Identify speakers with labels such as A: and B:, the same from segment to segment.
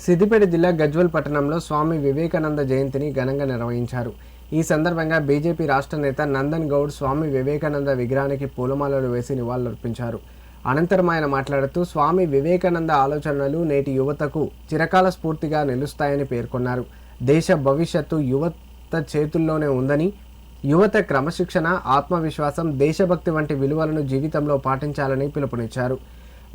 A: సిద్దిపేట జిల్లా గజ్వేల్ పట్టణంలో స్వామి వివేకానంద జయంతిని ఘనంగా నిర్వహించారు. ఈ సందర్భంగా బీజేపీ రాష్ట్ర నేత నందన్ గౌడ్ స్వామి వివేకానంద విగ్రహానికి పూలమాలలు వేసి నివాళులర్పించారు. అనంతరం ఆయన మాట్లాడుతూ స్వామి వివేకానంద ఆలోచనలు నేటి యువతకు చిరకాల స్ఫూర్తిగా నిలుస్తాయని పేర్కొన్నారు. దేశ భవిష్యత్తు యువత చేతుల్లోనే ఉందని, యువత క్రమశిక్షణ, ఆత్మవిశ్వాసం, దేశభక్తి వంటి విలువలను జీవితంలో పాటించాలని పిలుపునిచ్చారు.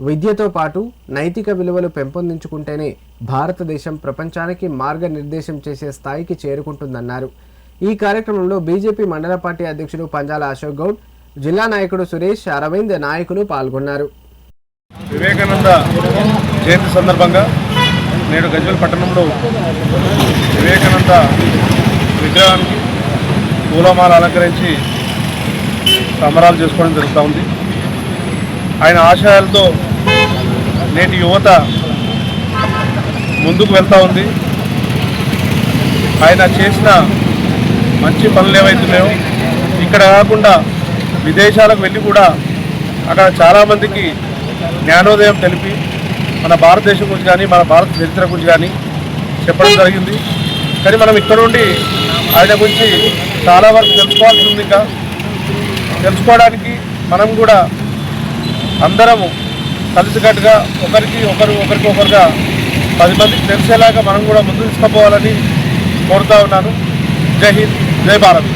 A: విద్యతో పాటు నైతిక విలువలు పెంపొందించుకుంటేనే భారతదేశం ప్రపంచానికి మార్గనిర్దేశం చేసే స్థాయికి చేరుకుంటుందన్నారు. ఈ కార్యక్రమంలో బీజేపీ మండల పార్టీ అధ్యక్షుడు పంజాల అశోక్ గౌడ్, జిల్లా నాయకుడు సురేష్, అరవింద్ నాయకులు పాల్గొన్నారు.
B: వివేకానంద జయంతి సందర్భంగా నేడు గజ్వేల్ పట్టణంలో వివేకానంద విగ్రహానికి పూలమాల అలంకరించి సంబరాలు చేసుకోవడం జరుగుతూ ఉంది. ఆయన ఆశయాలతో నేటి యువత ముందుకు వెళ్తూ ఉంది. ఆయన చేసిన మంచి పనులు ఏవైతున్నాయో ఇక్కడ కాకుండా విదేశాలకు వెళ్ళి కూడా అక్కడ చాలామందికి జ్ఞానోదయం తెలిపి మన భారతదేశం గురించి కానీ మన భారత చరిత్ర గురించి కానీ చెప్పడం జరిగింది. కానీ మనం ఇక్కడ నుండి ఆయన గురించి చాలా వరకు తెలుసుకోవాల్సి ఉంది. ఇంకా తెలుసుకోవడానికి మనం కూడా అందరము కలిసికట్టుగా ఒకరికొకరుగా 10 మందికి తెలిసేలాగా మనం కూడా ముందు తీసుకుపోవాలని కోరుతా ఉన్నాను. జై హింద్, జై భారత్.